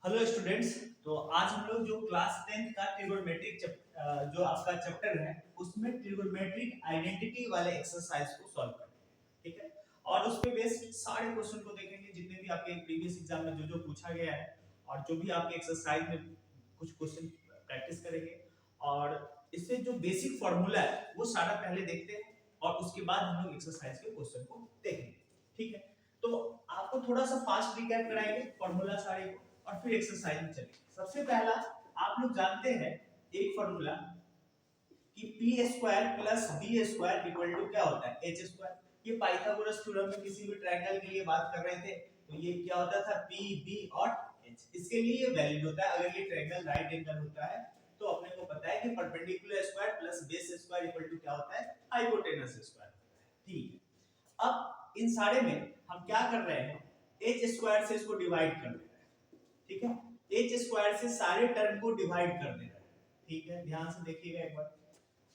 Hello students. तो आज हम लोग जो क्लास 10th का ट्रिगोनोमेट्रिक जो आपका चैप्टर है उसमें ट्रिगोनोमेट्रिक आइडेंटिटी वाले एक्सरसाइज को सॉल्व करेंगे। ठीक है, और उस पे बेस्ड सारे क्वेश्चन को देखेंगे जितने भी आपके प्रीवियस एग्जाम में जो जो पूछा गया है, और जो भी आपके एक्सरसाइज में कुछ क्वेश्चन प्रैक्टिस करेंगे। और इससे जो बेसिक फॉर्मूला है वो सारा पहले देखते हैं और उसके बाद हम लोग एक्सरसाइज के क्वेश्चन को देखेंगे। ठीक है, तो आपको थोड़ा सा फास्ट रिकैप कराएंगे फॉर्मूला सारे को और फिर एक्सरसाइज में चलेंगे। सबसे पहला आप लोग जानते हैं एक फॉर्मूला कि p square plus b square equal to क्या होता है, एच स्क्वायर। ये पाइथागोरस थ्योरम में किसी भी ट्रायंगल के लिए बात कर रहे थे, तो ये क्या होता था, पी बी और एच। इसके लिए ये वैलिड होता है अगर ये ट्रायंगल राइट एंगल होता है। तो अपने को पता है कि perpendicular square plus base square equal to क्या होता है, हाइपोटेनस स्क्वायर। ठीक है, अब इन सारे में हम क्या कर रहे हैं, एच स्क्वायर से इसको डिवाइड कर दे रहे हैं। ठीक है, एच स्क्वायर से सारे टर्म को डिवाइड कर दे रहे हैं। ठीक है, ध्यान से देखिएगा एक बार।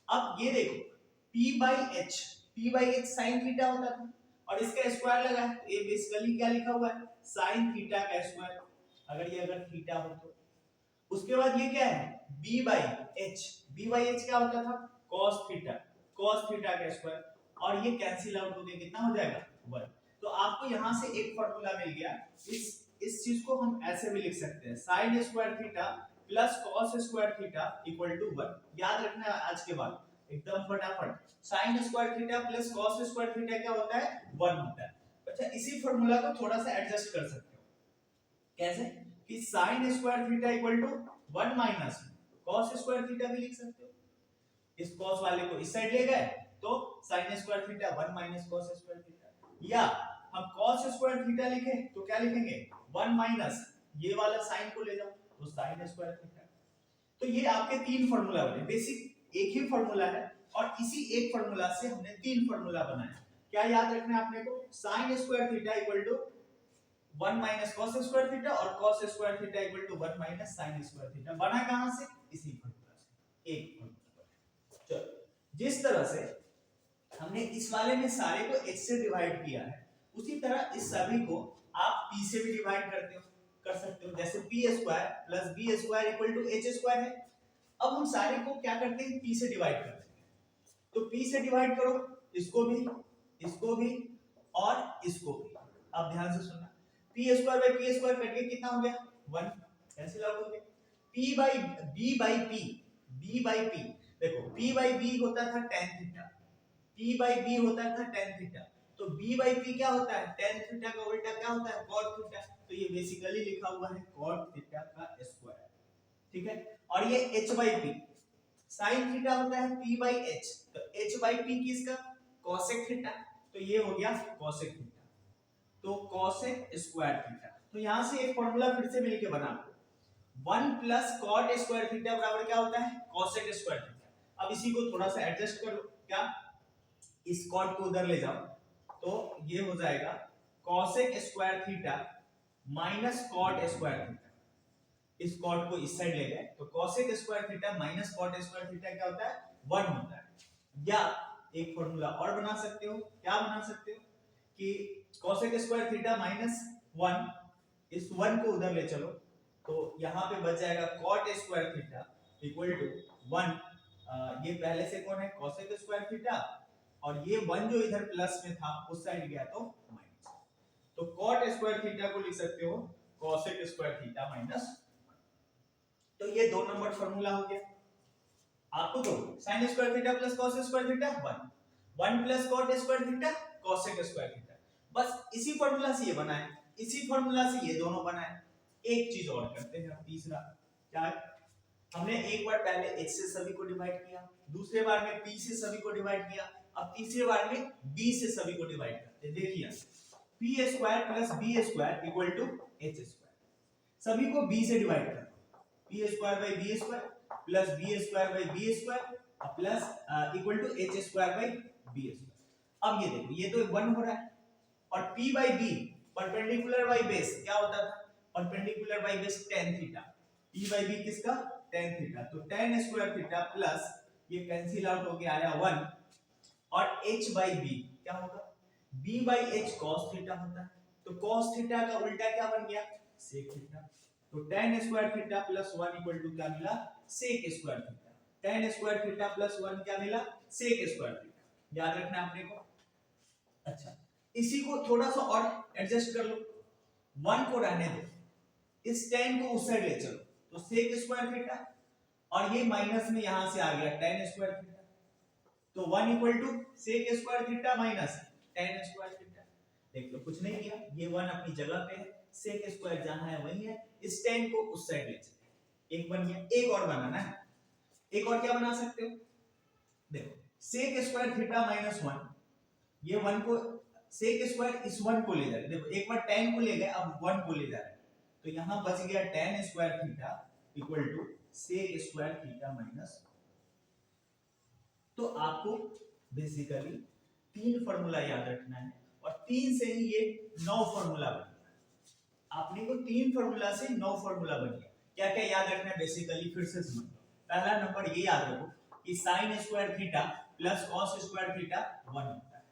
अब ये देखो, p by h sine theta होता था और इसका स्क्वायर लगा है, ये बेसिकली क्या लिखा हुआ है, साइन थीटा का स्क्वायर। अगर थीटा हो तो उसके बाद ये क्या है, b बाई एच क्या होता था, cos थीटा का स्क्वायर। और ये कैंसिल आउट हो गया, कितना हो जाएगा, 1। तो आपको यहां से एक फार्मूला मिल गया। इस चीज को हम ऐसे भी लिख सकते हैं, sine square theta plus cos square theta equal to 1। याद रखना आज के बाद एकदम फटाफट, sine square theta plus cos square theta क्या होता है, 1 होता है। अच्छा, इसी फार्मूला को थोड़ा सा एडजस्ट कर सकते हो। कैसे कि sine square theta equal to 1 minus cos square theta भी लिख सकते हो। इस कॉस वाले को इस साइड ले गए तो sign square theta 1 minus cos square theta. या हम कॉस स्क्वायर थीटा लिखे तो क्या लिखेंगे, 1 माइनस ये वाला साइन को ले जाओ तो साइन स्क्वायर थीटा। तो ये आपके तीन फार्मूला बने, बेसिक एक ही फार्मूला है और इसी एक फार्मूला से हमने तीन फार्मूला बनाए। क्या याद रखना है आपने को, sine square theta equal to 1 minus cos square theta और cos square theta equal to 1 minus sine square theta. बना कहां से, इसी फार्मूला से, एक फार्मूला। चलो, जिस तरह से हमने इस वाले में सारे को h से डिवाइड किया है, उसी तरह इस सभी को आप p से भी डिवाइड कर सकते हो। जैसे p square plus b square equal to h square है। अब हम सारे को क्या करते हैं, p से डिवाइड कर देते हैं। तो p से डिवाइड करो, इसको भी और इसको भी। अब ध्यान से सुनना, p square bye p square करके कितना हो गया, 1, कैंसिल आउट हो गया। p by b by p, देखो p बाय b होता था tan theta, p by b होता था tan थीटा, तो b बाई p क्या होता है, tan थीटा का उल्टा क्या होता है, cot थीटा। तो ये बेसिकली लिखा हुआ है cot थीटा का स्क्वायर। ठीक है, और ये h by p, sin theta होता है p बाई h, तो h बाई p किसका, cosec थीटा। तो ये हो गया cosec थीटा, तो cosec स्क्वायर थीटा। तो यहां से एक फार्मूला फिर से मिलके बना, 1 प्लस cot स्क्वायर थीटा बराबर क्या होता है, cosec स्क्वायर थीटा। अब इसी को थोड़ा सा एडजस्ट कर लो, क्या, इस कॉट को उधर ले जाओ तो ये हो जाएगा cosec square theta minus cot square theta. इस कॉट को इस साइड ले गए तो cosec square theta minus cot square theta क्या होता है, 1 होता है। या एक फॉर्मूला और बना सकते हो, क्या बना सकते हो कि cosec स्क्वायर थीटा माइनस 1, इस 1 को उधर ले चलो तो यहां पे बच जाएगा cot square theta equal to 1। ये पहले से कौन है, cosec स्क्वायर थीटा, और ये 1 जो इधर प्लस में था उस साइड गया तो माइनस। तो cot स्क्वायर थीटा को लिख सकते हो cosec स्क्वायर थीटा माइनस। तो ये 2 नंबर फार्मूला हो गया। आपको तो sin square theta plus cos square theta 1 plus cot square theta cosec square theta. बस इसी फार्मूला से ये बनाए, इसी फार्मूला से ये दोनों बनाए। एक चीज और करते हैं, तीसरा क्या, हमने एक बार पहले h से सभी को डिवाइड किया, दूसरे बार में p से सभी को डिवाइड किया, अब तीसरे बार में b से सभी को डिवाइड करते हैं। देखिए p square plus b square equal to h square, सभी को b से डिवाइड कर दो, p square by b square plus b square by b square plus equal to h square by b square. अब ये देखो, ये तो 1 हो रहा है और p by b perpendicular by base क्या होता था, perpendicular by base tan theta, p by b किसका, tan थीटा। तो tan स्क्वायर थीटा प्लस ये कैंसिल आउट होके आया 1 और h बाई b क्या होगा, b by h cos theta होता है। तो cos थीटा का उल्टा क्या बन गया, sec थीटा। तो tan square theta plus 1 equal to क्या मिला, sec square theta. tan square theta plus 1 क्या मिला, sec स्क्वायर थीटा। याद रखना है आपने को। अच्छा, इसी को थोड़ा सा और एडजस्ट कर लो, 1 को रहने दो, इस tan को उस साइड ले चलो, तो sec स्क्वायर थीटा, और ये माइनस में यहां से आ गया tan स्क्वायर थीटा, तो 1 equal to sec square theta minus tan square theta. देख लो कुछ नहीं किया, ये 1 अपनी जगह पे है, sec स्क्वायर जहां है वही है, इस tan को उस साइड ले चले, एक बन गया। एक और बनाना है, एक और क्या बना सकते हो, देखो sec स्क्वायर थीटा माइनस 1, ये 1 को sec स्क्वायर इस 1 को ले जा रहे, देखो एक बार tan को ले गए, अब 1 को ले जा रहे, तो यहां बच गया tan square theta equal to sec square theta minus. तो आपको बेसिकली 3 फार्मूला याद रखना है, और 3 से ही ये 9 फार्मूला बन गया। आपने को 3 फार्मूला से 9 फार्मूला बन गया। क्या क्या याद रखना है बेसिकली, फिर से समझ लो। पहला नंबर ये याद रखो कि sin square theta plus cos square theta 1 होता है।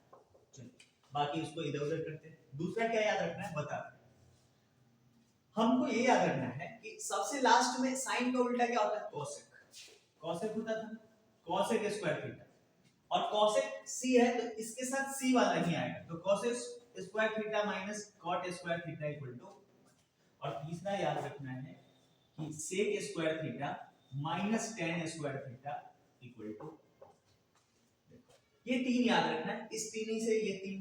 चलो बाकी इसको इधर-उधर करते हैं। दूसरा क्या याद रखना है बता, हमको ये याद रखना है कि सबसे लास्ट में sin का उल्टा क्या होता है, cosec। cosec होता था cosec स्क्वायर थीटा, और cosec c है तो इसके साथ c वाला ही आएगा, तो cosec square theta minus cot square theta equal to. और तीसरा याद रखना है कि sec square theta minus tan square theta equal to. ये 3 याद रखना है, इस 3 ही से ये 3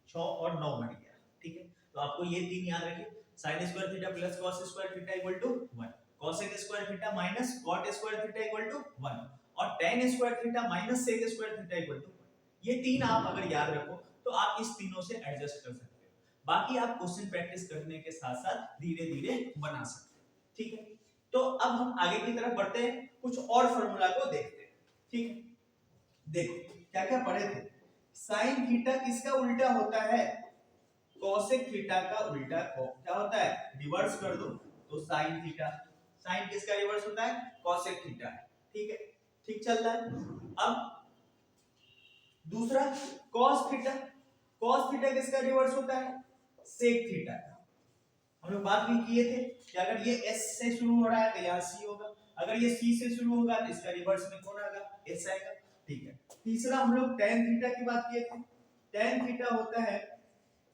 6 और 9 बन गया, ठीक है। तो आपको ये 3 याद रखिए, sin square theta plus cos square theta equal to 1, cosec square theta minus cot square theta equal to 1, और tan square theta minus sec square theta equal to 1। ये 3 आप अगर याद रखो तो आप इस तीनों से एडजस्ट कर सकते हो। बाकी आप क्वेश्चन प्रैक्टिस करने के साथ-साथ धीरे-धीरे बना सकते हो, ठीक है। तो अब हम आगे की तरफ बढ़ते हैं, कुछ और फार्मूला को देखते हैं, ठीक है। देखो क्या क्या पढ़े थे, साइन थीटा किसका उल्टा होता है, कोसेक थीटा का उल्टा क्या होता है, रिवर्स कर दो तो साइन थीटा। साइन किसका रिवर्स होता है, कोसेक थीटा, ठीक है, ठीक चल रहा है। अब दूसरा cos थीटा, cos थीटा किसका रिवर्स होता है, सेक थीटा का। हम लोग बात भी किए थे कि अगर ये s से शुरू हो रहा है तो यहाँ c होगा, अगर ये c से शुरू होगा तो इसका रिवर्स में कौन आएगा, s आएगा, ठीक है। तीसरा हम लोग tan थीटा की बात किए थे, tan थीटा होता है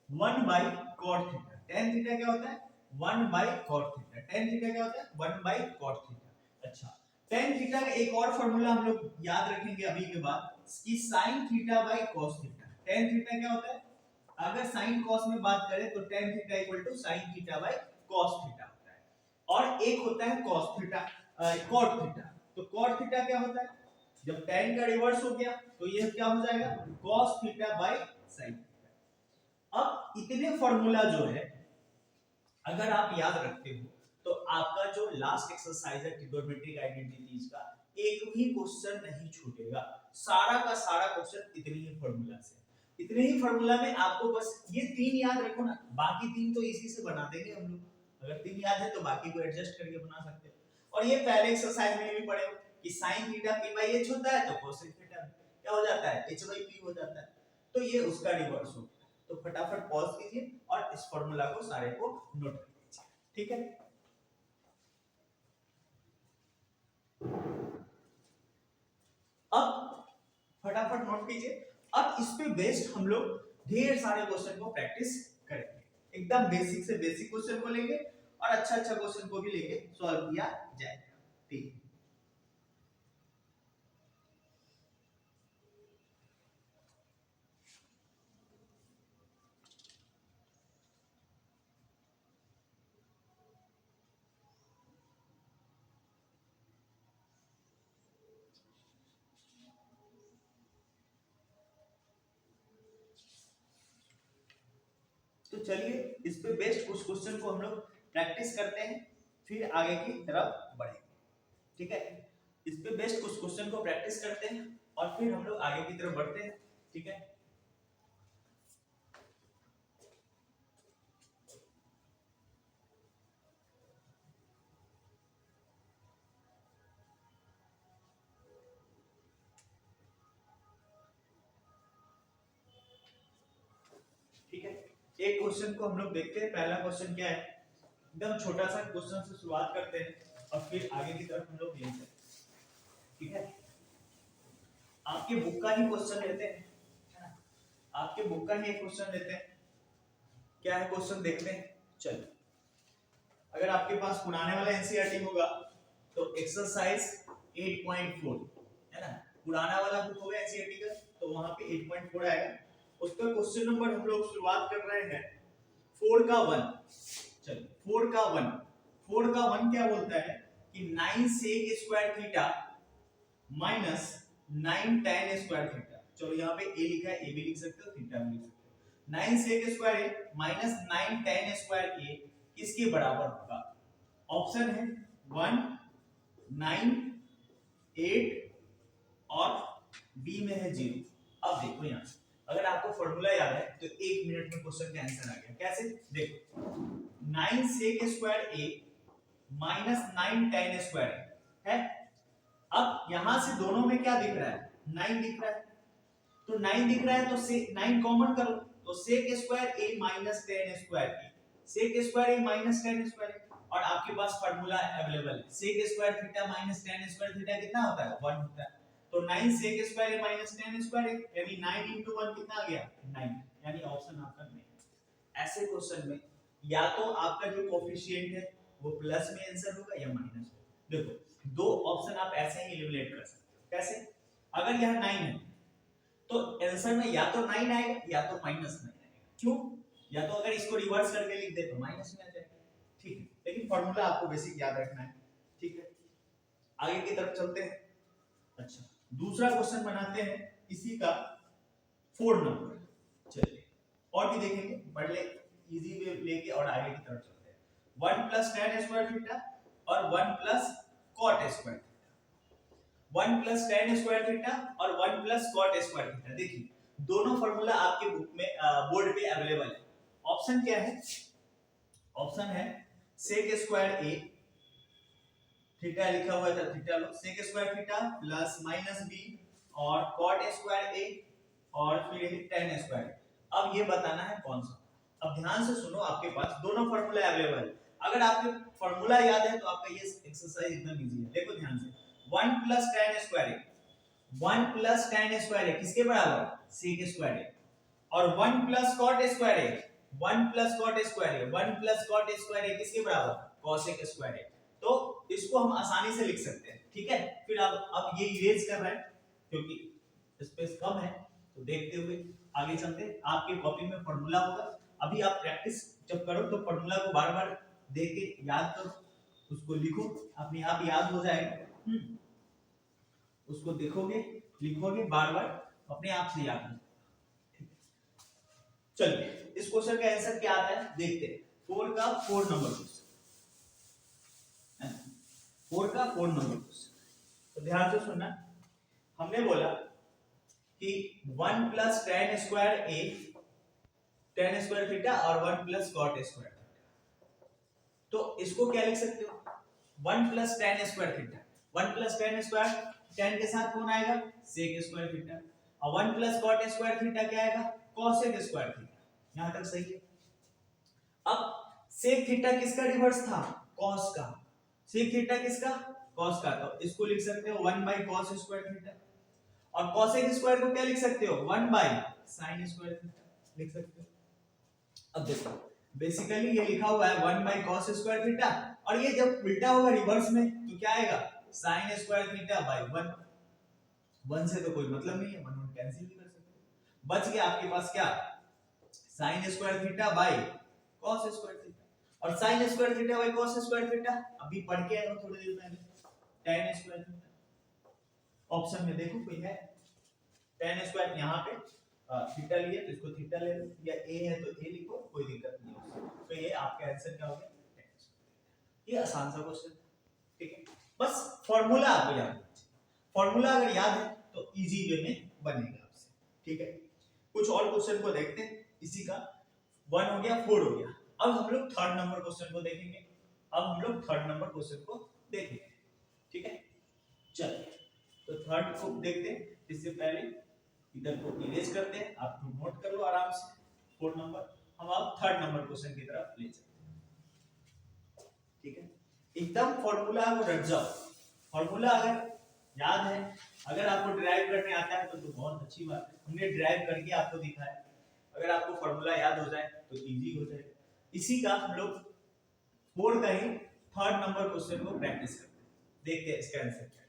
1 by cot theta. tan theta क्या होता है, 1 by cot theta. tan theta क्या होता है, 1 बाई cot थीटा। अच्छा, tan थीटा का एक और फार्मूला हम लोग याद रखेंगे अभी के बाद कि sin theta by cos theta. tan theta क्या होता है, अगर sin cos में बात करें तो tan theta equal to sin theta by cos theta होता है। और एक होता है cos थीटा cot थीटा। तो cot थीटा क्या होता है, जब tan का रिवर्स हो गया तो ये क्या हो जाएगा, cos theta by sin theta. अब इतने फार्मूला जो है अगर आप याद रखते हो तो आपका जो लास्ट एक्सरसाइज है ट्रिगोनोमेट्रिक आइडेंटिटीज का, एक भी क्वेश्चन नहीं छूटेगा। सारा का सारा क्वेश्चन इतने ही फार्मूला से, इतने ही फार्मूला में आपको बस ये 3 याद रखो ना, बाकी 3 तो इसी से बना देंगे हम लोग। अगर 3 याद है तो बाकी को एडजस्ट करके बना सकते हो। और ये पहले एक्सरसाइज में भी पढ़े हो कि sin theta p by h होता है तो cos थीटा क्या हो जाता है, h बाई p हो जाता है, तो ये उसका रिवर्स होता है। तो फटाफट पॉज कीजिए और इस फार्मूला को सारे को नोट कर लीजिए, ठीक है। अब फटाफट नोट कीजिए, अब इस पे बेस्ड हम लोग ढेर सारे क्वेश्चन को प्रैक्टिस करेंगे। एकदम बेसिक से बेसिक क्वेश्चन को लेंगे और अच्छा अच्छा क्वेश्चन को भी लेके सॉल्व किया जाएगा, ठीक है। तो चलिए इस पे बेस्ड कुछ क्वेश्चन को हम लोग प्रैक्टिस करते हैं, फिर आगे की तरफ बढ़ेंगे, ठीक है। इस पे बेस्ड कुछ क्वेश्चन को प्रैक्टिस करते हैं और फिर हम लोग आगे की तरफ बढ़ते हैं, ठीक है। ठीक है, एक क्वेश्चन को हम लोग देखते हैं। पहला क्वेश्चन क्या है, एकदम छोटा सा क्वेश्चन से शुरुआत करते हैं और फिर आगे की तरफ हम लोग लेते हैं, ठीक है। आपके बुक का ही क्वेश्चन लेते हैं, है ना, आपके बुक का ही एक क्वेश्चन लेते हैं। क्या है क्वेश्चन देखते हैं, चलिए। अगर आपके पास पुराने वाला एनसीईआरटी होगा तो एक्सरसाइज 8.4 है ना, पुराना वाला बुक होगा एनसीईआरटी का तो वहां पे 8.4 आएगा। उसका क्वेश्चन नंबर हम लोग शुरुआत कर रहे हैं 4 का 1। चलिए 4 का 1, 4 का 1 क्या बोलता है कि 9 sec square theta minus 9 tan square theta. चलो यहाँ पे a लिखा है, a भी लिख सकते हो, थीटा भी लिख सकते हो। 9 sec square a minus 9 tan square a किसके बराबर होगा? ऑप्शन है 1, 9, 8 और बी में है 0। अब देखो यहाँ अगर आपको फॉर्मूला याद है तो 1 मिनट में क्वेश्चन का आंसर आ गया। कैसे? देखो 9 sec square a minus 9 tan square है। अब यहां से दोनों में क्या दिख रहा है? 9 दिख रहा है, तो 9 दिख रहा है तो से 9 कॉमन करो तो sec square a minus tan square a, sec square a minus tan square a, और आपके पास फार्मूला अवेलेबल है sec square theta minus tan square theta कितना होता है? 1 होता है। तो 9 sec square a minus tan square a यानी 9 into 1 कितना आ गया? 9, यानी ऑप्शन आपका नहीं। ऐसे क्वेश्चन में या तो आपका जो कोएफिशिएंट है वो प्लस में आंसर होगा या माइनस में। देखो दो ऑप्शन आप ऐसे ही एलिमिनेट कर सकते हो। कैसे? अगर यह 9 है तो आंसर में या तो 9 आएगा या तो माइनस 9 आएगा। क्यों? या तो अगर इसको रिवर्स करके लिख दे तो माइनस में आ जाएगा, ठीक है। लेकिन फार्मूला आपको बेसिक याद रखना है, ठीक है। आगे की तरफ चलते हैं। अच्छा दूसरा क्वेश्चन बनाते हैं इसी का 4 नंबर। चलिए और भी देखेंगे, बट ले इजी वे लेके और आगे की तरफ चलते हैं। 1 प्लस tan स्क्वायर थीटा और 1 plus cot square theta. 1 plus tan square theta और 1 प्लस cot स्क्वायर थीटा। देखिए दोनों फार्मूला आपके बुक में बोर्ड पे अवेलेबल है। ऑप्शन क्या है? ऑप्शन है sec स्क्वायर a, थीटा लिखा हुआ था थीटा लो, sec square theta plus minus b और cot स्क्वायर a और फिर tan स्क्वायर। अब ये बताना है कौन सा। अब ध्यान से सुनो, आपके पास दोनों फार्मूला अवेलेबल है। अगर आपके फार्मूला याद है तो आपका ये एक्सरसाइज एकदम इजी है। देखो ध्यान से 1 plus tan square a, 1 plus tan square a किसके बराबर? sec स्क्वायर a, और 1 plus cot square a, 1 plus cot square a, 1 plus cot square a किसके बराबर? cosec square a। तो इसको हम आसानी से लिख सकते हैं, ठीक है। फिर अब ये इरेज कर रहे हैं क्योंकि स्पेस कम है, तो देखते हुए आगे चलते हैं। आपके कॉपी में फार्मूला होगा, अभी आप प्रैक्टिस जब करो तो फार्मूला को बार-बार देख के याद करो, उसको लिखो, अपने आप याद हो जाएगा। उसको देखोगे लिखोगे बार-बार अपने आप से याद हो। चलिए इस क्वेश्चन का आंसर क्या आता है देखते हैं। 4 का 4 नंबर क्वेश्चन, 4 का 4 नंबर क्वेश्चन। तो ध्यान से सुनना, हमने बोला कि 1 plus tan square a, tan square theta और 1 प्लस cot स्क्वायर थीटा। तो इसको क्या लिख सकते हो? 1 plus tan square theta, 1 plus tan square, tan के साथ कौन आएगा? sec स्क्वायर थीटा, और 1 प्लस cot स्क्वायर थीटा क्या आएगा? cosec square theta. यहां तक सही है। अब sec थीटा किसका रिवर्स था? cos का। sec थीटा किसका? cos का। तो इसको लिख सकते हो 1 by cos स्क्वायर थीटा, और cosec स्क्वायर को क्या लिख सकते हो? 1 by sin स्क्वायर थीटा लिख सकते हो। अब देखो बेसिकली ये लिखा हुआ है 1 by cos स्क्वायर थीटा, और ये जब उल्टा होगा रिवर्स में तो क्या आएगा? sin square theta by 1। 1 से तो कोई मतलब नहीं है, 1 1 कैंसिल भी कर सकते हो। बच गया आपके पास क्या? sin square theta by cos square theta, और sin square theta by cos square theta अभी पढ़ के आए हो थोड़ी देर पहले, tan स्क्वायर थीटा। ऑप्शन में देखो कोई है tan स्क्वायर, यहां पे थीटा लिए तो इसको थीटा ले लो, या a है तो a लिखो, कोई दिक्कत नहीं है। तो ये आपका आंसर क्या हो गया? tan square. ये आसान सा क्वेश्चन है, ठीक है। बस फार्मूला आपको याद है, फार्मूला अगर याद है तो इजी वे में बनेगा आपसे, ठीक है। कुछ और क्वेश्चन को देखते हैं। इसी का 1 हो गया, 4 हो गया। अब हम लोग थर्ड नंबर क्वेश्चन को देखेंगे। अब हम लोग थर्ड नंबर क्वेश्चन को देखेंगे, ठीक है। चलिए तो थर्ड को देखते हैं। इससे पहले इधर को इरेज करते हैं, आप नोट कर लो आराम से 4 नंबर। हम अब थर्ड नंबर क्वेश्चन की तरफ ले चलते हैं। ठीक है, एकदम फॉर्मूला को रट जाओ। फॉर्मूला अगर याद है, अगर आपको ड्राइव करने आता है तो बहुत अच्छी बात है, हमने ड्राइव करके आपको दिखाया। अगर आपको फॉर्मूला याद हो जाए तो इजी हो जाएगा। इसी का हम लोग 4 का ही थर्ड नंबर क्वेश्चन को प्रैक्टिस करते हैं। देखते हैं इसका आंसर क्या है।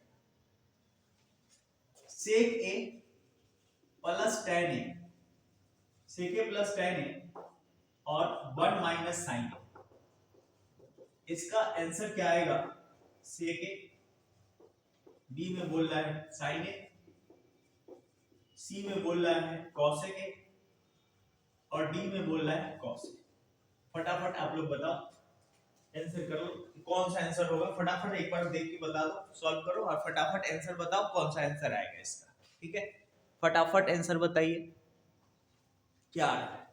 sec a plus tan a, sec a plus tan a और 1 माइनस sin a, इसका आंसर क्या आएगा? sec a, b में बोल रहा है sin a, c में बोल रहा है cosec a और d में बोल रहा है cos a। फटाफट आप लोग बताओ, आंसर करो, कौन सा आंसर होगा। फटाफट एक बार देख के बता दो, सॉल्व करो और फटाफट आंसर बताओ कौन सा आंसर आएगा इसका। ठीक है, फटाफट आंसर बताइए क्या आ रहा है,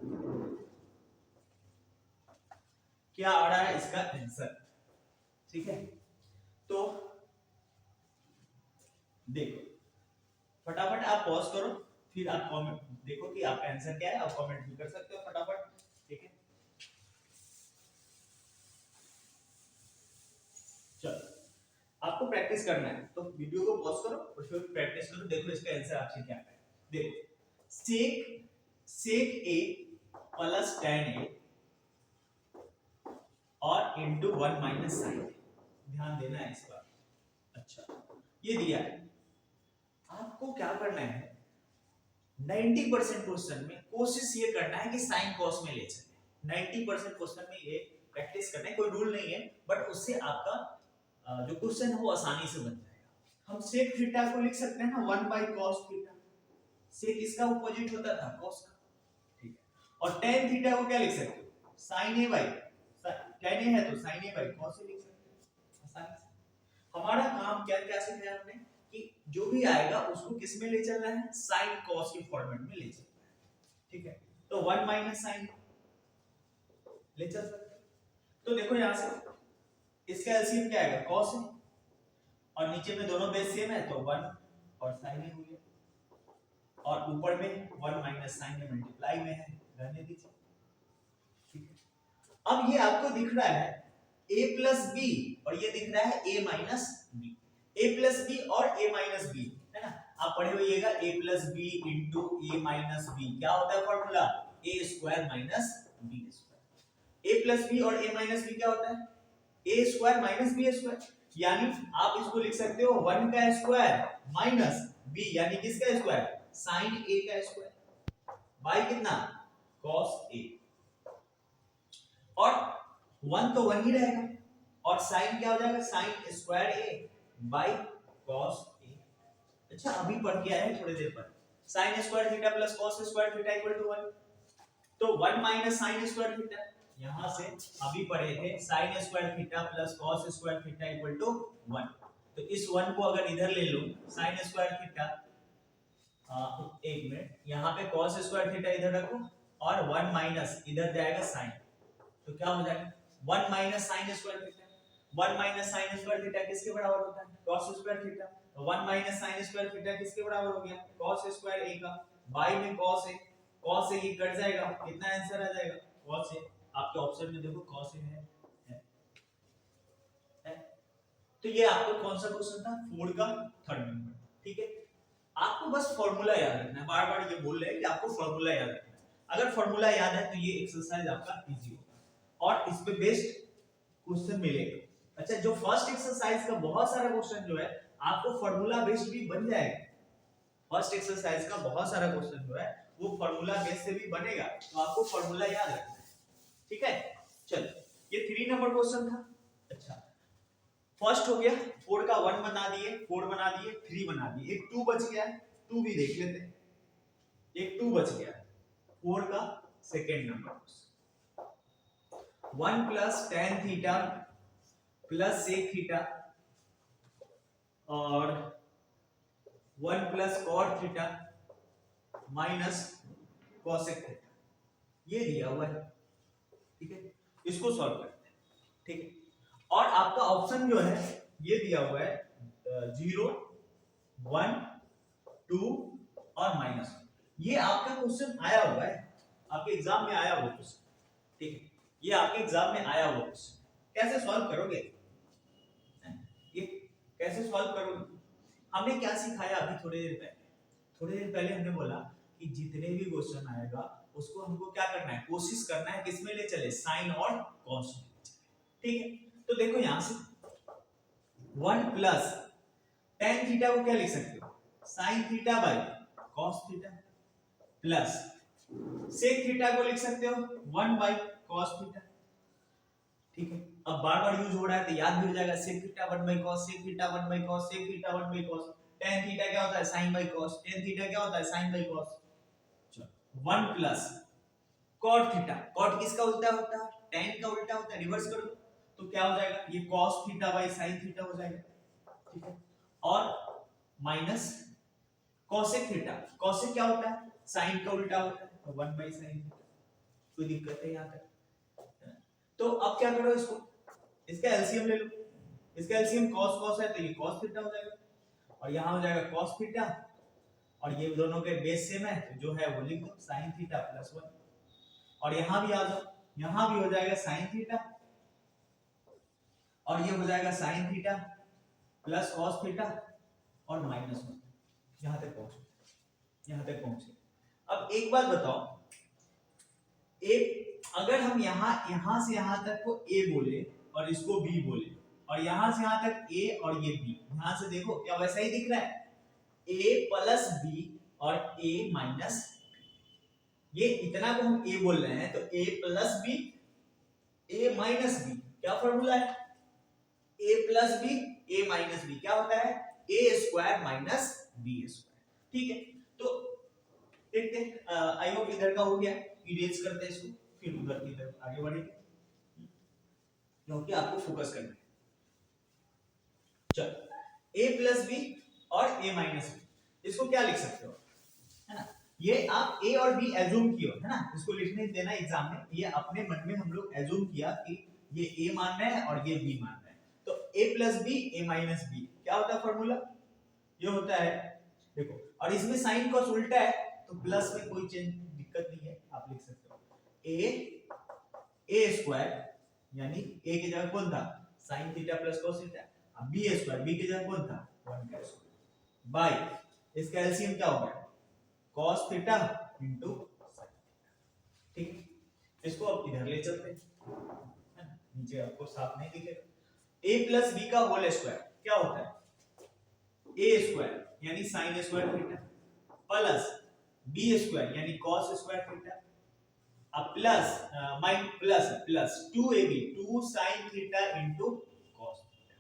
क्या आ रहा है इसका आंसर। ठीक है, तो देखो फटाफट आप पॉज करो, फिर आप कमेंट देखो कि आपका आंसर क्या है, आप कमेंट भी कर सकते हो फटाफट। ठीक है, चलो आपको प्रैक्टिस करना है तो वीडियो को पॉज करो और फिर प्रैक्टिस करो। देखो इसका आंसर आपसे क्या है। देखो sec a plus tan a और इनटू 1 माइनस sin a, ध्यान देना है इस बात। अच्छा, ये दिया है, आपको क्या करना है, 90% क्वेश्चन में कोशिश ये करना है कि साइन कॉस में ले चले। 90% क्वेश्चन में ये प्रैक्टिस करना है, कोई रूल नहीं है, बट उससे आपका जो क्वेश्चन है वो आसानी से बन जाएगा। हम sec थीटा को लिख सकते हैं ना 1 बाय cos थीटा, sec इसका अपोजिट होता था cos का। ठीक है, और tan थीटा को क्या लिख सकते हो, sin a by, tan a है तो sin a by cos a लिख सकते हैं आसानी से। हमारा काम क्या क्या सिखाया हमने कि जो भी आएगा उसको किस में ले चलना है, sin cos के फॉर्मेट में ले चलना है। ठीक है, तो 1 माइनस sin ले चल सकते हैं। तो देखो यहां से इसका एलसीएम क्या आएगा, cos है और नीचे में दोनों बेस सेम है तो 1 और sin ही हुई है, और ऊपर में 1 माइनस sin में मल्टीप्लाई में है, रहने दीजिए। ठीक है, अब ये आपको दिख रहा है a प्लस बी और ये दिख रहा है a minus B, a plus B और a माइनस बी है ना। आप पढ़े होइएगा a plus B into a minus B क्या होता है formula, a square minus B square. a plus B और a माइनस बी क्या होता है, a square minus B square. यानी आप इसको लिख सकते हो 1 का स्क्वायर माइनस b यानी किसका स्क्वायर, sin a का स्क्वायर बाय कितना, cos a। और 1 तो 1 ही रहेगा और sin क्या हो जाएगा, sin square a by cos a। अच्छा, अभी पढ़ के आए हैं थोड़ी देर पर, sin square theta plus cos square theta equal to 1, तो 1 माइनस sin स्क्वायर थीटा, यहां से अभी पढ़े थे sin square theta plus cos square theta equal to 1। तो इस 1 को अगर इधर ले लो sin स्क्वायर थीटा, एक मिनट, यहां पे cos स्क्वायर थीटा इधर रखो और 1 माइनस इधर जाएगा sin, तो क्या हो जाएगा 1 minus sin square theta. 1 minus sin square theta किसके बराबर होता है, cos स्क्वायर थीटा। तो 1 माइनस sin स्क्वायर थीटा किसके बराबर हो गया, cos स्क्वायर a का, बाय में cos a, cos a ये कट जाएगा, कितना आंसर आ जाएगा cos a। आपके ऑप्शन में देखो cos a है। तो ये आपको कौन सा क्वेश्चन था, 4 का थर्ड नंबर। ठीक है, आपको बस फॉर्मूला याद रखना है, बार बार ये बोल रहे हैं कि आपको फॉर्मूला याद रखना है। अगर फॉर्मूला याद है तो ये एक्सरसाइज आपका इजी होगा और इस पे बेस्ड क्वेश्चन मिलेगा। अच्छा, जो फर्स्ट एक्सरसाइज का बहुत सारा क्वेश्चन जो है आपको फॉर्मूला बेस्ड भी बन जाएगा। फर्स्ट एक्सरसाइज का बहुत सारा क्वेश्चन जो है वो फॉर्मूला बेस से भी बनेगा, तो आपको फॉर्मूला याद रखना है। ठीक है, चलो ये 3 नंबर क्वेश्चन था। अच्छा, फर्स्ट हो गया, 4 का 1 बना दिए, 4 बना दिए, 3 बना दिए, एक 2 बच गया है, 2 भी देख लेते हैं। एक 2 बच गया, 4 का second number, 1 plus tan theta plus sec theta और 1 plus cot theta minus cosec theta, ये दिया हुआ है। ठीक है, इसको सॉल्व करते हैं। ठीक है, और आपका ऑप्शन जो है ये दिया हुआ है 0 1 2 और माइनस। ये आपका क्वेश्चन आया हुआ है, आपके एग्जाम में आया हुआ क्वेश्चन। ठीक है, ये आपके एग्जाम में आया हुआ क्वेश्चन। कैसे सॉल्व करोगे, ये कैसे सॉल्व करोगे? हमने क्या सिखाया अभी थोड़ी देर पहले हमने बोला कि जितने भी क्वेश्चन आएगा उसको हमको क्या करना है, कोशिश करना है किसमें ले चले, साइन और कॉस में। ठीक है, तो देखो यहां से 1 प्लस tan थीटा को क्या लिख सकते हो, sin theta by cos theta, plus sec theta को लिख सकते हो 1 बाय cos थीटा। ठीक है, अब बार बार यूज हो रहा है तो याद भी हो जाएगा, sec theta 1 by cos, sec theta 1 by cos, sec theta 1 by cos, tan theta क्या होता है sin by cos, tan theta क्या होता है sin बाय cos। चलो 1 प्लस cot थीटा, cot किसका उल्टा होता है, tan का उल्टा होता है, रिवर्स कर दो तो क्या हो जाएगा, ये cos theta by sin theta हो जाएगा। ठीक है, और माइनस cosec थीटा, cosec क्या होता है, sin का उल्टा होता है, तो 1 बाय sin थीटा। कोई दिक्कत है यहां तक? तो अब क्या करो, इसको इसका एलसीएम ले लो, इसका एलसीएम cos cos है तो ये cos थीटा हो जाएगा, और यहां हो जाएगा cos थीटा, और ये दोनों के बेस सेम है तो जो है वो लिख दो sin थीटा प्लस 1, और यहां भी आ जाओ, यहां भी हो जाएगा sin थीटा, और ये हो जाएगा sin theta plus cos theta और माइनस 1। यहां तक पहुंचे। अब एक बात बताओ, एक अगर हम यहां से यहां तक को a बोले और इसको b बोले, और यहां से यहां तक a और ये b, यहां से देखो क्या वैसा ही दिख रहा है, a प्लस b और a माइनस, ये इतना को हम a बोल रहे हैं तो a plus b a minus b, क्या फॉर्मूला है, a plus b a minus b क्या होता है, a square minus b square. ठीक है, तो देखते हैं, आई होप इधर का हो गया, इरेज करते हैं इसको, फिर उधर की तरफ आगे बढ़ेंगे क्योंकि आपको फोकस करना है। चलो a प्लस b और a माइनस b, इसको क्या लिख सकते हो, है ना, ये आप a और b एज्यूम किया है ना, इसको लिखने देना एग्जाम में, ये अपने मन में हम लोग एज्यूम किया कि ये a मान रहा है और ये b मान रहा है, तो a plus b a minus b क्या होता है फॉर्मूला, ये होता है, देखो, और इसमें साइन कॉस उल्टा है तो प्लस में कोई चेंज दिक्कत नहीं है, आप लिख सकते हो a स्क्वायर, यानी a की जगह कौन था sin theta plus cos theta, अब b स्क्वायर, b की जगह कौन था 1 का स्क्वायर, बाय इसका एलसीएम क्या होगा cos थीटा इनटू sin। ठीक है, इसको अब इधर ले चलते हैं, है ना, नीचे आपको साफ नहीं दिखेगा, a प्लस b का होल स्क्वायर क्या होता है a स्क्वायर यानी sin square theta plus b square यानी cos स्क्वायर थीटा, अब plus mine plus plus 2ab 2 sin theta into cos theta,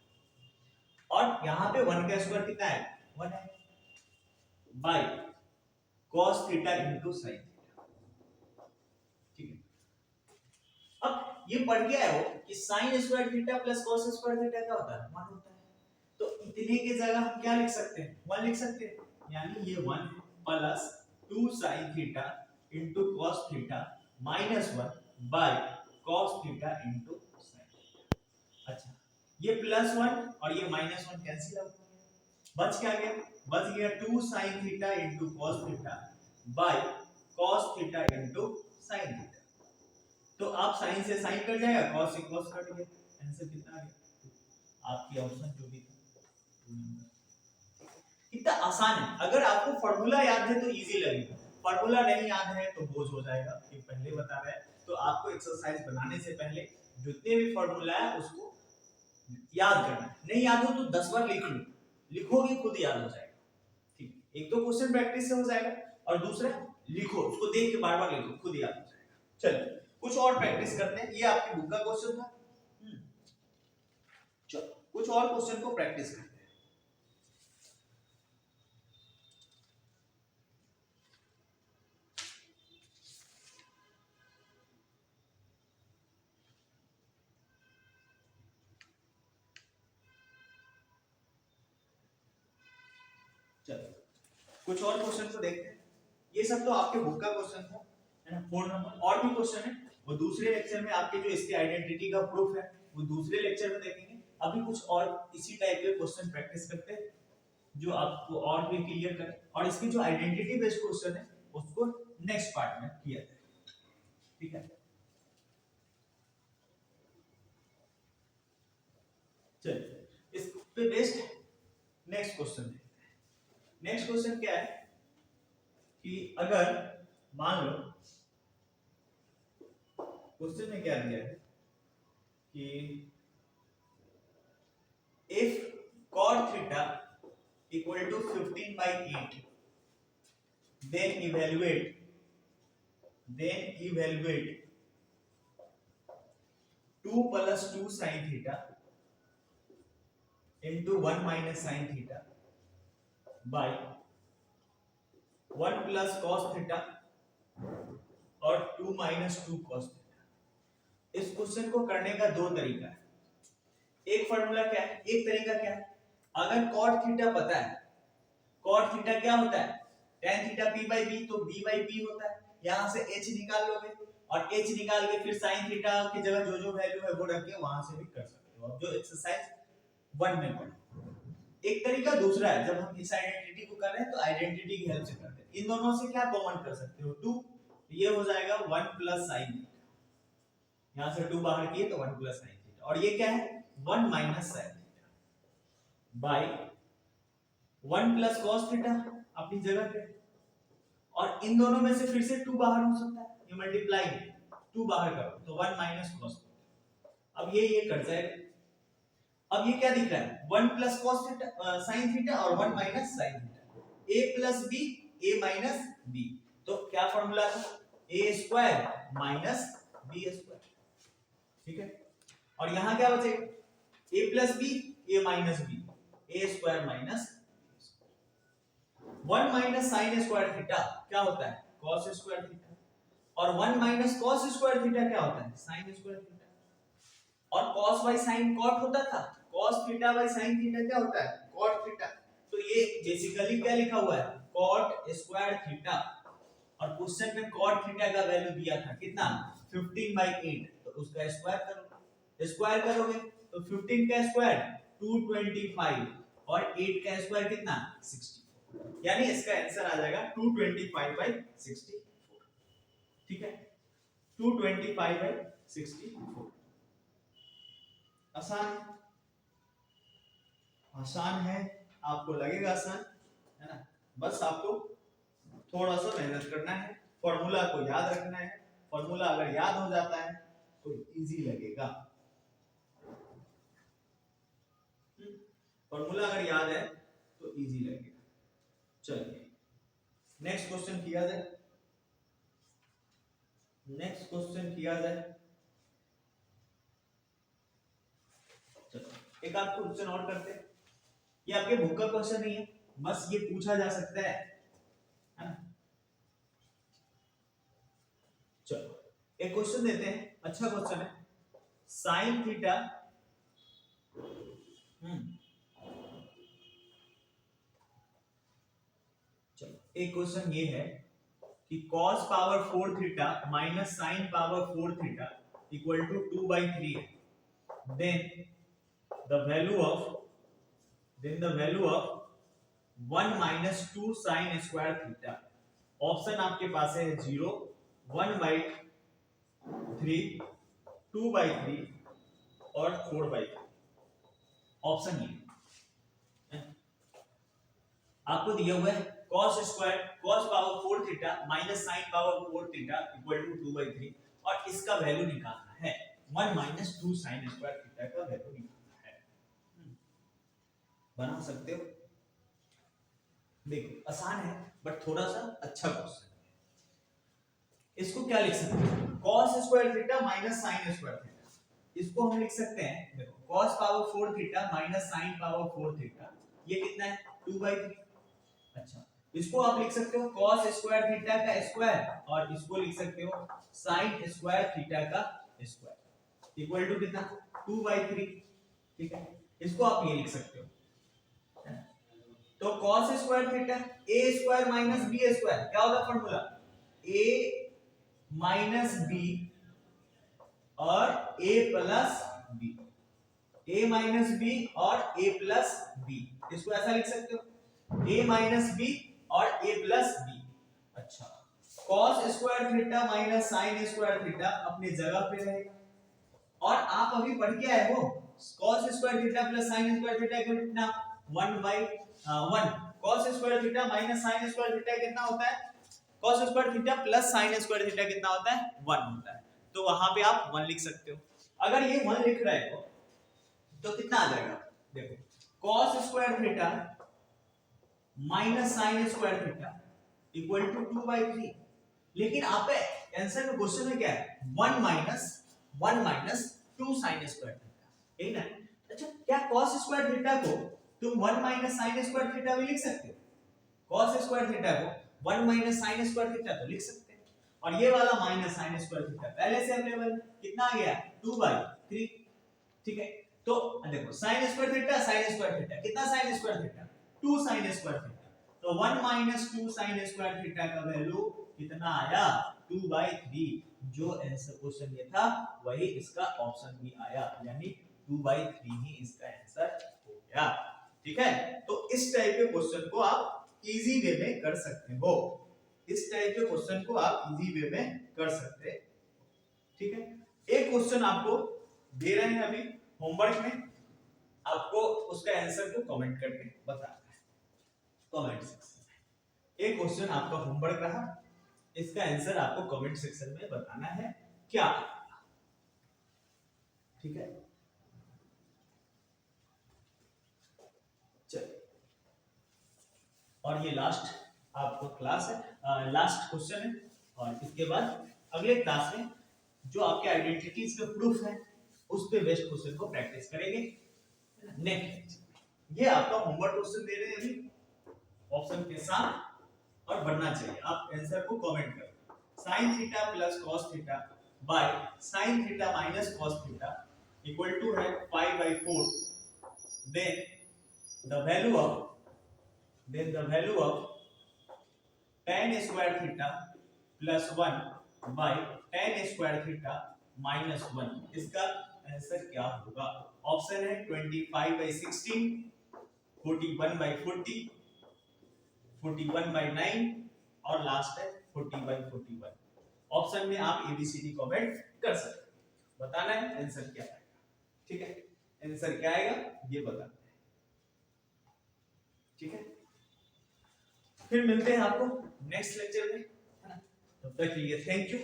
और यहां पे 1 का स्क्वायर कितना है 1 है, by cos theta into sin theta. ठीक है, अब ये पढ़ गया है वो कि sin square theta plus cos square theta क्या होता है 1 होता है, तो इतने की जगह हम क्या लिख सकते हैं 1 लिख सकते हैं, यानी ये 1 plus 2 sin theta into cos theta minus 1 by cos theta into sin theta. अच्छा, ये प्लस 1 और ये माइनस 1 कैंसिल आउट हो गया, बच क्या गया, बच गया 2 sin theta into cos theta bye cos theta into sin theta, तो आप sin से sin कट जाएगा, cos से cos कट गया, आंसर कितना आ गया, आपकी ऑप्शन जो भी था। इतना आसान है, अगर आपको फार्मूला याद है तो इजी लगेगा, फार्मूला नहीं याद है तो बोझ हो जाएगा, ये पहले बता रहा है, तो आपको एक्सरसाइज बनाने से पहले जितने भी फार्मूला है उसको याद करना है, नहीं याद हो तो 10 बार लिख लो, लिखोगे खुद याद हो जाएगा। ठीक, एक तो क्वेश्चन प्रैक्टिस से हो जाएगा और दूसरा लिखो, उसको देख के बार बार लिखो, खुद याद हो जाएगा। चलिए कुछ और प्रैक्टिस करते हैं, ये आपकी बुक का क्वेश्चन था, चलो कुछ और क्वेश्चन को प्रैक्टिस करते हैं। चलो कुछ और क्वेश्चन को देखते हैं, ये सब तो आपके बुक का क्वेश्चन था, है ना, 4 नंबर, और भी क्वेश्चन है वो दूसरे लेक्चर में, आपके जो इसके आइडेंटिटी का प्रूफ है वो दूसरे लेक्चर में देखेंगे, अभी कुछ और इसी टाइप के क्वेश्चन प्रैक्टिस करते हैं जो आपको और भी क्लियर करे, और इसकी जो आइडेंटिटी बेस्ड क्वेश्चन है उसको नेक्स्ट पार्ट में किया जाए। ठीक है, चलिए इस पे बेस्ड नेक्स्ट क्वेश्चन देखते हैं। नेक्स्ट क्वेश्चन क्या है कि अगर मान लो क्वेश्चन में क्या दिया है कि if cot theta equal to 15/8 then evaluate 2 plus 2 sin theta into 1 minus sin theta by 1 plus cos theta और 2 minus 2 cos theta। इस क्वेश्चन को करने का दो तरीका है। एक फॉर्मूला क्या है, एक तरीका क्या है, अगर cot थीटा पता है, cot थीटा क्या होता है tan theta p by b, तो b by p होता है, यहां से h निकाल लोगे और h निकाल के फिर sin थीटा की जगह जो जो वैल्यू है वो रख के वहां से भी कर सकते हो, जो एक्सरसाइज 1 में पढ़े। एक तरीका दूसरा है, जब हम इस आइडेंटिटी को कर रहे हैं तो आइडेंटिटी की हेल्प से करते हैं। इन दोनों से क्या कॉमन कर सकते हो 2, ये हो जाएगा 1 plus sin थीटा, यहां से 2 बाहर किए तो 1 plus sin थीटा, और ये क्या है 1 minus sin theta by 1 plus cos theta अपनी जगह पे, और इन दोनों में से फिर से 2 बाहर हो सकता है, ये मल्टीप्लाई 2 बाहर करो तो 1 minus cos थीटा। अब ये कट जाएगा। अब ये क्या दिख रहा है 1 plus cos theta sin theta और 1 minus sin theta, a plus b a minus b, तो क्या फॉर्मूला था a square minus b square, ठीक है। और यहां क्या बचेगा a plus b a minus b, a square minus 1 minus sin square theta क्या होता है cos स्क्वायर थीटा, और 1 minus cos स्क्वायर थीटा क्या होता है sin स्क्वायर थीटा, और cos by sin cot होता था, cos theta by sin theta क्या होता है cot थीटा, तो ये बेसिकली क्या लिखा हुआ है cot स्क्वायर थीटा, और क्वेश्चन में cot थीटा का वैल्यू दिया था कितना 15/8, तो उसका स्क्वायर करोगे, स्क्वायर करोगे तो 15 का स्क्वायर 225 और 8 का स्क्वायर कितना 60, यानी इसका आंसर आ जाएगा 225/64, ठीक है 225/64। आसान है, आसान है, आपको लगेगा आसान है ना, बस आपको थोड़ा सा मेहनत करना है, फॉर्मूला को याद रखना है, फॉर्मूला अगर याद हो जाता है तो इजी लगेगा, फॉर्मूला अगर याद है तो इजी लगेगा। चलिए नेक्स्ट क्वेश्चन किया जाए, नेक्स्ट क्वेश्चन किया जाए। चलो एक आपको क्वेश्चन और करते हैं, ये आपके बुक का क्वेश्चन नहीं है, बस ये पूछा जा सकता है ना। चलो एक क्वेश्चन देते हैं, अच्छा क्वेश्चन है, साइन थीटा चलो एक क्वेश्चन ये है कि cos power 4 theta minus sine power 4 theta equal to 2/3 है, then the value of 1 minus 2 sin square theta, option आपके पास है 0 1/3 2/3 और 4/3, ऑप्शन ये आपको दिया हुआ है cos square cos power 4 theta minus sin power 4 theta equal to 2/3, और इसका वैल्यू निकालना है 1 minus 2 sin स्क्वायर थीटा का वैल्यू निकालना है। बना सकते हो, देखो आसान है बट थोड़ा सा अच्छा क्वेश्चन है। इसको क्या लिख सकते हैं cos square theta minus sin square theta, इसको हम लिख सकते हैं देखो cos power 4 theta minus sin power 4 theta, ये कितना है 2/3। अच्छा इसको आप लिख सकते हो cos स्क्वायर थीटा का स्क्वायर, और इसको लिख सकते हो sin स्क्वायर थीटा का स्क्वायर इक्वल टू कितना 2/3, ठीक है, इसको आप ये लिख सकते हो। तो cos square theta a square minus b square क्या होगा फॉर्मूला a माइनस b और a plus b, a minus b और a प्लस b, इसको ऐसा लिख सकते हो a माइनस b और a प्लस b। अच्छा cos square theta minus sin square theta अपनी जगह पे रहेगा, और आप अभी पढ़ के आए हो cos square theta plus sin square theta कितना 1/1 cos square theta minus sin square theta कितना होता है cos square theta plus sin square theta कितना होता है 1 होता है। तो वहां पे आप 1 लिख सकते हो। अगर ये 1 लिख रहे हो तो कितना आ जाएगा देखो cos square theta minus sin square theta equal to 2/3। लेकिन आपका आंसर में क्वेश्चन में क्या है 1 माइनस 2 sin स्क्वायर थीटा, ठीक है। अच्छा क्या cos स्क्वायर थीटा को तुम 1 माइनस sin स्क्वायर थीटा भी लिख सकते हो? cos स्क्वायर थीटा को 1 माइनस sin स्क्वायर थीटा तो लिख सकते हैं। और ये वाला माइनस sin स्क्वायर थीटा पहले से अवेलेबल कितना आ गया 2/3, ठीक है। तो देखो sin स्क्वायर थीटा कितना sin square theta 2 sin square theta, तो 1 माइनस 2 sin स्क्वायर थीटा का वैल्यू कितना आया 2/3। जो आंसर क्वेश्चन ये था वही इसका ऑप्शन भी आया, यानी 2/3 ही इसका आंसर हो गया, ठीक है। तो इस टाइप के क्वेश्चन को आप इजी वे में कर सकते हो, इस टाइप के क्वेश्चन को आप इजी वे में कर सकते हैं, ठीक है। एक क्वेश्चन आपको दे रहे हैं अभी होमवर्क में, आपको उसका आंसर को कमेंट करके बताना है कमेंट सेक्शन में। एक क्वेश्चन आपका होमवर्क रहा, इसका आंसर आपको कमेंट सेक्शन में बताना है क्या, ठीक है। चलिए और ये लास्ट आपको क्लास है, लास्ट क्वेश्चन है। और इसके बाद अगले क्लास में जो आपके आइडेंटिटीज के प्रूफ है उस पे बेस्ड क्वेश्चन को प्रैक्टिस करेंगे नेक्स्ट। ये आपका होमवर्क क्वेश्चन दे रहे हैं अभी ऑप्शन के साथ और बनना चाहिए, आप आंसर को कमेंट करें। sin theta plus cos theta by sin theta minus cos theta equal to है 5/4, then the value of tan square theta plus 1 by tan square theta minus 1, इसका आंसर क्या होगा? ऑप्शन है 25/16, 41/40, 41/9 और लास्ट है 40/41। Option में आप एबीसीडी कमेंट कर सकते हैं, बताना है आंसर क्या आएगा, ठीक है। आंसर क्या आएगा ये बताना है, ठीक है। फिर मिलते हैं आपको नेक्स्ट लेक्चर में, तब तक के लिए थैंक यू।